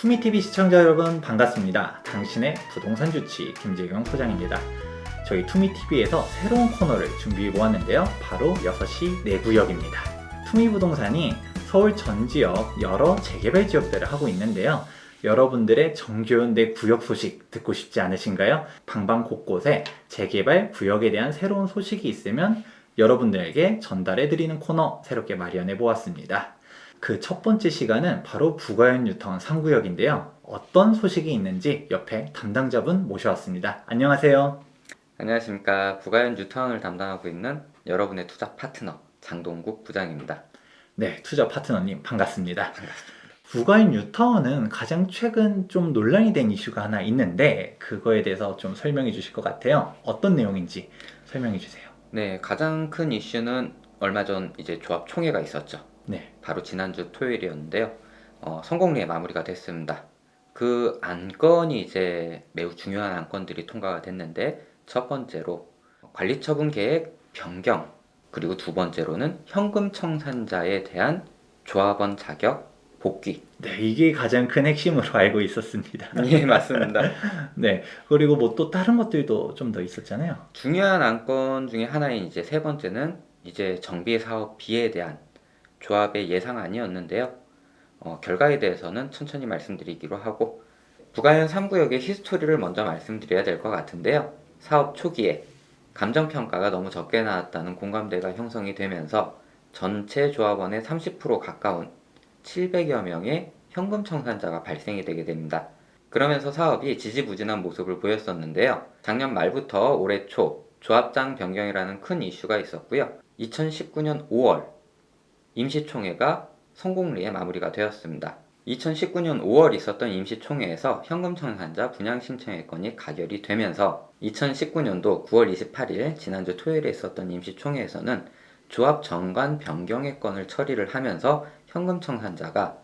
투미TV 시청자 여러분 반갑습니다. 당신의 부동산 주치 김재경 소장입니다. 저희 투미TV에서 새로운 코너를 준비해 보았는데요. 바로 6시 내구역입니다. 투미부동산이 서울 전 지역 여러 재개발 지역들을 하고 있는데요. 여러분들의 정겨운 내 구역 소식 듣고 싶지 않으신가요? 방방 곳곳에 재개발 구역에 대한 새로운 소식이 있으면 여러분들에게 전달해 드리는 코너 새롭게 마련해 보았습니다. 그 첫 번째 시간은 바로 부가현 뉴타운 3구역인데요. 어떤 소식이 있는지 옆에 담당자분 모셔왔습니다. 안녕하세요. 안녕하십니까. 부가현 뉴타운을 담당하고 있는 여러분의 투자 파트너 장동국 부장입니다. 네, 투자 파트너님 반갑습니다. 부가현 뉴타운은 가장 최근 좀 논란이 된 이슈가 하나 있는데 그거에 대해서 좀 설명해 주실 것 같아요. 어떤 내용인지 설명해 주세요. 네, 가장 큰 이슈는 얼마 전 이제 조합 총회가 있었죠. 네. 바로 지난주 토요일이었는데요. 성공리에 마무리가 됐습니다. 그 안건이 이제 매우 중요한 안건들이 통과가 됐는데 첫 번째로 관리처분 계획 변경, 그리고 두 번째로는 현금 청산자에 대한 조합원 자격 복귀. 네, 이게 가장 큰 핵심으로 알고 있었습니다. 예, 맞습니다. 네, 그리고 뭐 또 다른 것들도 좀 더 있었잖아요. 중요한 안건 중에 하나인 이제 세 번째는 이제 정비 사업비에 대한 조합의 예상안이었는데요. 결과에 대해서는 천천히 말씀드리기로 하고, 부가현 3구역의 히스토리를 먼저 말씀드려야 될 것 같은데요. 사업 초기에 감정평가가 너무 적게 나왔다는 공감대가 형성이 되면서 전체 조합원의 30% 가까운 700여 명의 현금 청산자가 발생이 되게 됩니다. 그러면서 사업이 지지부진한 모습을 보였었는데요. 작년 말부터 올해 초 조합장 변경이라는 큰 이슈가 있었고요. 2019년 5월 임시총회가 성공리에 마무리가 되었습니다. 2019년 5월 있었던 임시총회에서 현금 청산자 분양 신청의 건이 가결이 되면서 2019년도 9월 28일 지난주 토요일에 있었던 임시총회에서는 조합 정관 변경의 건을 처리를 하면서 현금 청산자가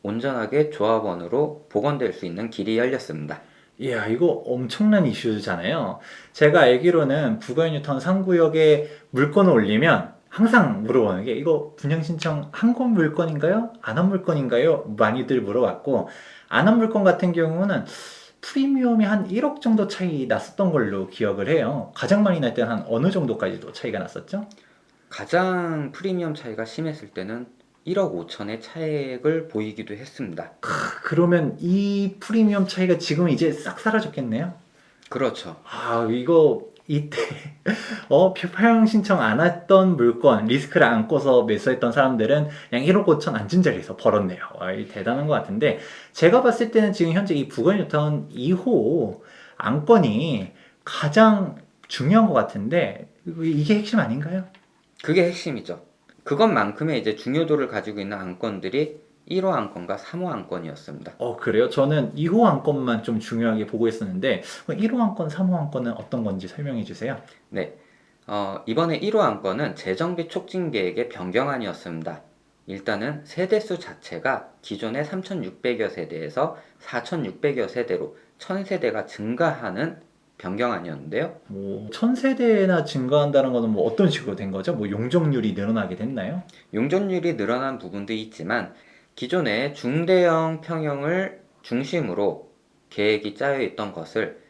온전하게 조합원으로 복원될 수 있는 길이 열렸습니다. 이야, 이거 엄청난 이슈잖아요. 제가 알기로는 부가현 뉴타운 3구역에 물건을 올리면 항상 물어보는 게 이거 분양 신청 한 건 물건인가요? 안 한 물건인가요? 많이들 물어봤고 안 한 물건 같은 경우는 프리미엄이 한 1억 정도 차이 났었던 걸로 기억을 해요. 가장 많이 날 때는 한 어느 정도까지도 차이가 났었죠? 가장 프리미엄 차이가 심했을 때는 1억 5천의 차액을 보이기도 했습니다. 그러면 이 프리미엄 차이가 지금 이제 싹 사라졌겠네요? 그렇죠. 아, 이거 이때 표양 신청 안 했던 물건 리스크를 안고서 매수했던 사람들은 그냥 1억 5천 앉은 자리에서 벌었네요. 와, 이 대단한 것 같은데 제가 봤을 때는 지금 현재 이 부가현 뉴타운 2호 안건이 가장 중요한 것 같은데 이게 핵심 아닌가요? 그게 핵심이죠. 그것만큼의 이제 중요도를 가지고 있는 안건들이 1호 안건과 3호 안건이었습니다. 그래요? 저는 2호 안건만 좀 중요하게 보고 있었는데 1호 안건, 3호 안건은 어떤 건지 설명해 주세요. 네, 이번에 1호 안건은 재정비 촉진 계획의 변경안이었습니다. 일단은 세대수 자체가 기존의 3,600여 세대에서 4,600여 세대로 1,000세대가 증가하는 변경안이었는데요. 뭐 1,000세대나 증가한다는 거는 뭐 어떤 식으로 된 거죠? 뭐 용적률이 늘어나게 됐나요? 용적률이 늘어난 부분도 있지만 기존의 중대형 평형을 중심으로 계획이 짜여 있던 것을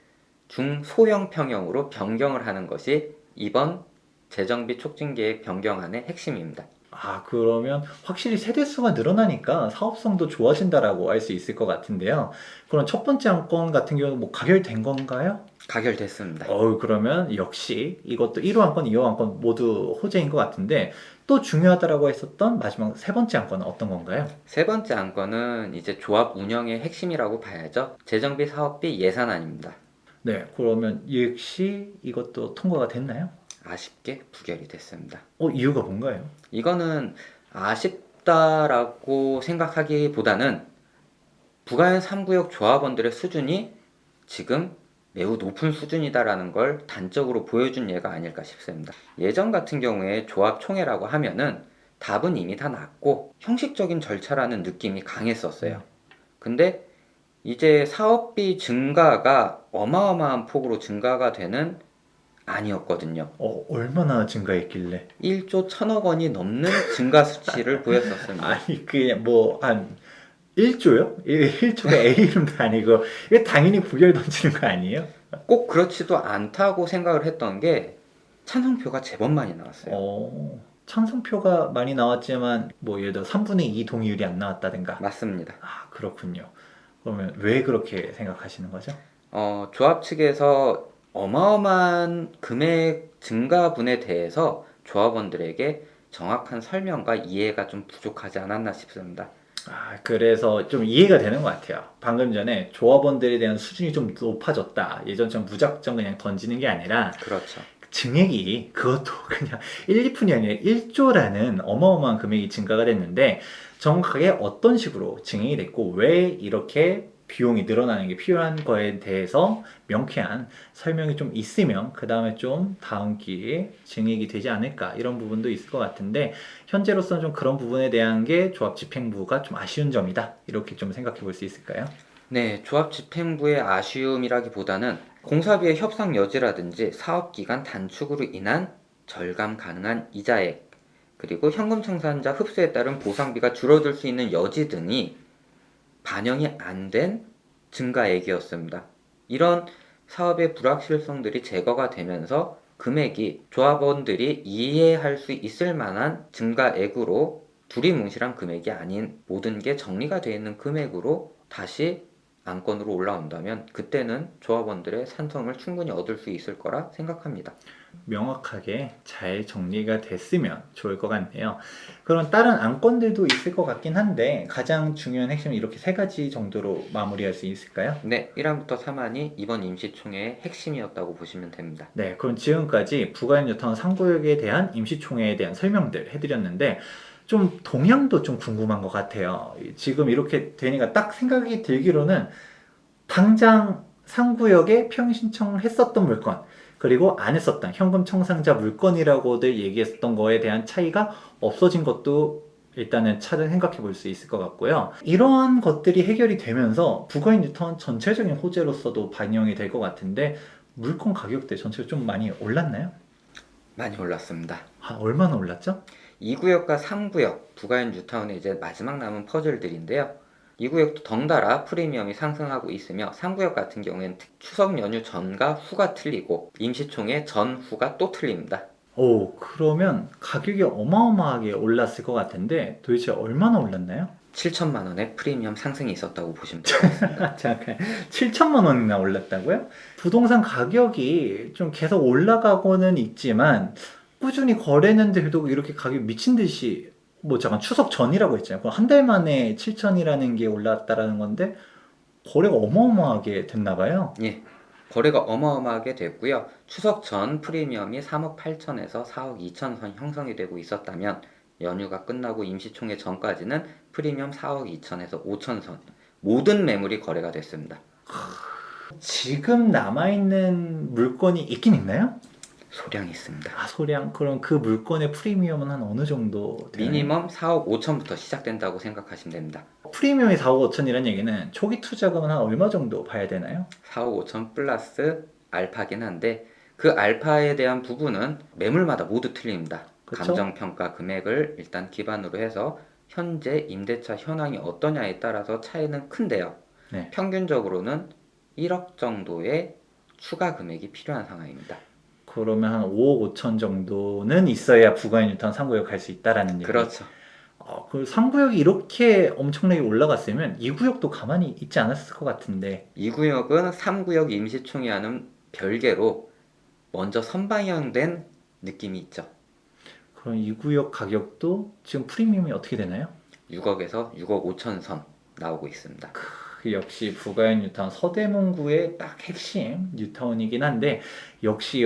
중소형 평형으로 변경을 하는 것이 이번 재정비 촉진계획 변경안의 핵심입니다. 아, 그러면 확실히 세대수가 늘어나니까 사업성도 좋아진다라고 알 수 있을 것 같은데요. 그럼 첫 번째 안건 같은 경우는 뭐 가결된 건가요? 가결됐습니다. 그러면 역시 이것도 1호 안건, 2호 안건 모두 호재인 것 같은데 또 중요하다라고 했었던 마지막 세 번째 안건은 어떤 건가요? 세 번째 안건은 이제 조합 운영의 핵심이라고 봐야죠. 재정비 사업비 예산안입니다. 네, 그러면 역시 이것도 통과가 됐나요? 아쉽게 부결이 됐습니다. 이유가 뭔가요? 이거는 아쉽다라고 생각하기보다는 부가현 3구역 조합원들의 수준이 지금 매우 높은 수준이다라는 걸 단적으로 보여준 예가 아닐까 싶습니다. 예전 같은 경우에 조합 총회라고 하면은 답은 이미 다 났고 형식적인 절차라는 느낌이 강했었어요. 근데 이제 사업비 증가가 어마어마한 폭으로 증가가 되는 아니었거든요. 얼마나 증가했길래? 1조 1,000억 원이 넘는 증가 수치를 보였었습니다. 아니, 그냥 뭐 한 1조요? 1조가 A 이름도 아니고 이게 당연히 구별 던지는 거 아니에요? 꼭 그렇지도 않다고 생각을 했던 게 찬성표가 제법 많이 나왔어요. 찬성표가 많이 나왔지만 뭐 예를 들어 3분의 2 동의율이 안 나왔다든가. 맞습니다. 아, 그렇군요. 그러면 왜 그렇게 생각하시는 거죠? 조합 측에서 어마어마한 금액 증가분에 대해서 조합원들에게 정확한 설명과 이해가 좀 부족하지 않았나 싶습니다. 그래서 좀 이해가 되는 것 같아요. 방금 전에 조합원들에 대한 수준이 좀 높아졌다. 예전처럼 무작정 그냥 던지는 게 아니라 그렇죠. 증액이 그것도 그냥 1, 2푼이 아니라 1조라는 어마어마한 금액이 증가가 됐는데 정확하게 어떤 식으로 증액이 됐고 왜 이렇게 비용이 늘어나는 게 필요한 거에 대해서 명쾌한 설명이 좀 있으면 그 다음에 좀 다음 기회에 증액이 되지 않을까 이런 부분도 있을 것 같은데 현재로서는 좀 그런 부분에 대한 게 조합 집행부가 좀 아쉬운 점이다 이렇게 좀 생각해 볼 수 있을까요? 네, 조합 집행부의 아쉬움이라기보다는 공사비의 협상 여지라든지 사업기간 단축으로 인한 절감 가능한 이자액, 그리고 현금 청산자 흡수에 따른 보상비가 줄어들 수 있는 여지 등이 반영이 안 된 증가액이었습니다. 이런 사업의 불확실성들이 제거가 되면서 금액이 조합원들이 이해할 수 있을 만한 증가액으로 두리뭉실한 금액이 아닌 모든 게 정리가 되어 있는 금액으로 다시 안건으로 올라온다면 그때는 조합원들의 찬성을 충분히 얻을 수 있을 거라 생각합니다. 명확하게 잘 정리가 됐으면 좋을 것 같네요. 그럼 다른 안건들도 있을 것 같긴 한데 가장 중요한 핵심은 이렇게 세 가지 정도로 마무리할 수 있을까요? 네, 1항부터 3항이 이번 임시총회의 핵심이었다고 보시면 됩니다. 네, 그럼 지금까지 부가인 뉴타운 3구역에 대한 임시총회에 대한 설명들 해드렸는데 좀 동향도 좀 궁금한 것 같아요. 지금 이렇게 되니까 딱 생각이 들기로는 당장 3구역에 평 신청했었던 물건 그리고 안 했었던 현금 청산자 물건이라고들 얘기했었던 거에 대한 차이가 없어진 것도 일단은 차등 생각해 볼 수 있을 것 같고요. 이러한 것들이 해결이 되면서 부가인 뉴타운 전체적인 호재로서도 반영이 될 것 같은데 물건 가격대 전체로 좀 많이 올랐나요? 많이 올랐습니다. 얼마나 올랐죠? 2구역과 3구역, 부가인 뉴타운의 이제 마지막 남은 퍼즐들인데요. 2구역도 덩달아 프리미엄이 상승하고 있으며 3구역 같은 경우에는 추석 연휴 전과 후가 틀리고 임시총회 전 후가 또 틀립니다. 그러면 가격이 어마어마하게 올랐을 것 같은데 도대체 얼마나 올랐나요? 7천만 원의 프리미엄 상승이 있었다고 보시면 되겠습니다. 잠깐 7천만 원이나 올랐다고요? 부동산 가격이 좀 계속 올라가고는 있지만 꾸준히 거래는 돼도 이렇게 가격이 미친 듯이 잠깐 추석 전이라고 했잖아요. 한 달 만에 7천이라는 게 올랐다라는 건데 거래가 어마어마하게 됐나 봐요. 예, 거래가 어마어마하게 됐고요. 추석 전 프리미엄이 3억 8천에서 4억 2천 선 형성이 되고 있었다면 연휴가 끝나고 임시총회 전까지는 프리미엄 4억 2천에서 5천 선 모든 매물이 거래가 됐습니다. 지금 남아있는 물건이 있긴 있나요? 소량이 있습니다. 소량. 그럼 그 물건의 프리미엄은 한 어느 정도 되나요? 미니멈 4억 5천부터 시작된다고 생각하시면 됩니다. 프리미엄이 4억 5천이라는 얘기는 초기 투자금은 한 얼마 정도 봐야 되나요? 4억 5천 플러스 알파긴 한데 그 알파에 대한 부분은 매물마다 모두 틀립니다. 그쵸? 감정평가 금액을 일단 기반으로 해서 현재 임대차 현황이 어떠냐에 따라서 차이는 큰데요. 네. 평균적으로는 1억 정도의 추가 금액이 필요한 상황입니다. 그러면 한 5억 5천 정도는 있어야 부가인 뉴타운 3구역 갈 수 있다라는 얘기. 그렇죠. 그 3구역이 이렇게 엄청나게 올라갔으면 2구역도 가만히 있지 않았을 것 같은데. 2구역은 3구역 임시총회와는 별개로 먼저 선방향된 느낌이 있죠. 그럼 2구역 가격도 지금 프리미엄이 어떻게 되나요? 6억에서 6억 5천 선 나오고 있습니다. 역시 부가인 뉴타운 서대문구의 딱 핵심 뉴타운이긴 한데 역시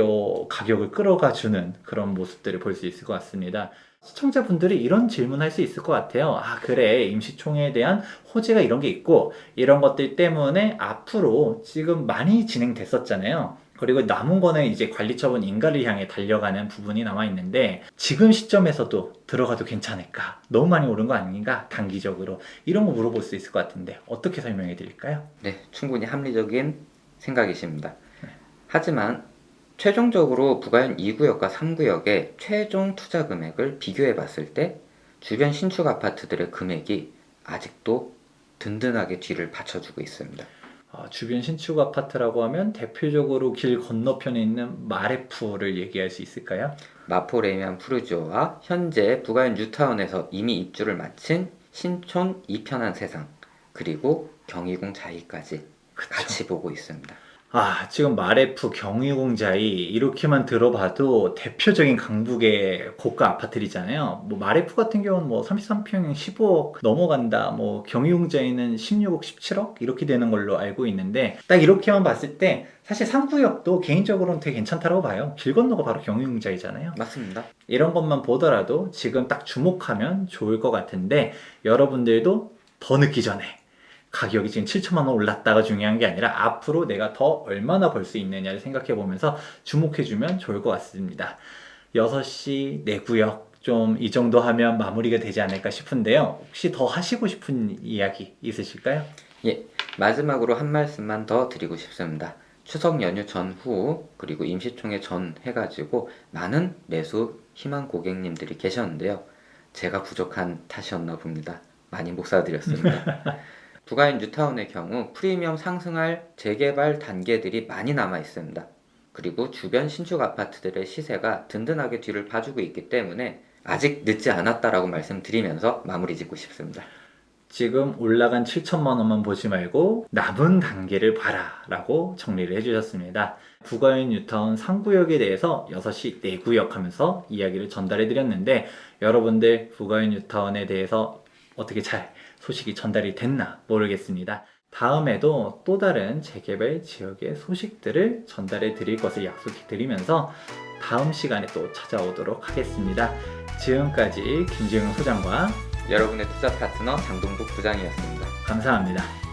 가격을 끌어가 주는 그런 모습들을 볼 수 있을 것 같습니다. 시청자분들이 이런 질문할 수 있을 것 같아요. 그래, 임시총회에 대한 호재가 이런 게 있고 이런 것들 때문에 앞으로 지금 많이 진행됐었잖아요. 그리고 남은 거는 이제 관리처분 인가를 향해 달려가는 부분이 남아있는데 지금 시점에서도 들어가도 괜찮을까? 너무 많이 오른 거 아닌가? 단기적으로 이런 거 물어볼 수 있을 것 같은데 어떻게 설명해 드릴까요? 네, 충분히 합리적인 생각이십니다. 하지만 최종적으로 부가인 2구역과 3구역의 최종 투자 금액을 비교해 봤을 때 주변 신축 아파트들의 금액이 아직도 든든하게 뒤를 받쳐주고 있습니다. 주변 신축 아파트라고 하면 대표적으로 길 건너편에 있는 마레프를 얘기할 수 있을까요? 마포 레미안 푸르지오와 현재 부가현 뉴타운에서 이미 입주를 마친 신촌 이편한 세상, 그리고 경희궁 자이까지 같이 보고 있습니다. 지금 마레프, 경희궁자이 이렇게만 들어봐도 대표적인 강북의 고가 아파트들이잖아요. 뭐 마레프 같은 경우는 뭐 33평형 15억 넘어간다. 뭐 경희궁자이는 16억, 17억 이렇게 되는 걸로 알고 있는데 딱 이렇게만 봤을 때 사실 3구역도 개인적으로는 되게 괜찮다고 봐요. 길 건너가 바로 경희궁자이잖아요. 맞습니다. 이런 것만 보더라도 지금 딱 주목하면 좋을 것 같은데 여러분들도 더 늦기 전에 가격이 지금 7천만 원 올랐다가 중요한 게 아니라 앞으로 내가 더 얼마나 벌 수 있느냐를 생각해 보면서 주목해주면 좋을 것 같습니다. 6시 내구역 좀 이 정도 하면 마무리가 되지 않을까 싶은데요. 혹시 더 하시고 싶은 이야기 있으실까요? 예, 마지막으로 한 말씀만 더 드리고 싶습니다. 추석 연휴 전후 그리고 임시총회 전 해가지고 많은 매수 희망 고객님들이 계셨는데요. 제가 부족한 탓이었나 봅니다. 많이 못 사드렸습니다. 부가현 뉴타운의 경우 프리미엄 상승할 재개발 단계들이 많이 남아 있습니다. 그리고 주변 신축 아파트들의 시세가 든든하게 뒤를 봐주고 있기 때문에 아직 늦지 않았다라고 말씀드리면서 마무리 짓고 싶습니다. 지금 올라간 7천만 원만 보지 말고 남은 단계를 봐라 라고 정리를 해주셨습니다. 부가현 뉴타운 3구역에 대해서 6시 내구역 하면서 이야기를 전달해 드렸는데 여러분들 부가현 뉴타운에 대해서 어떻게 잘 소식이 전달이 됐나 모르겠습니다. 다음에도 또 다른 재개발 지역의 소식들을 전달해 드릴 것을 약속해 드리면서 다음 시간에 또 찾아오도록 하겠습니다. 지금까지 김재용 소장과 여러분의 투자 파트너 장동국 부장이었습니다. 감사합니다.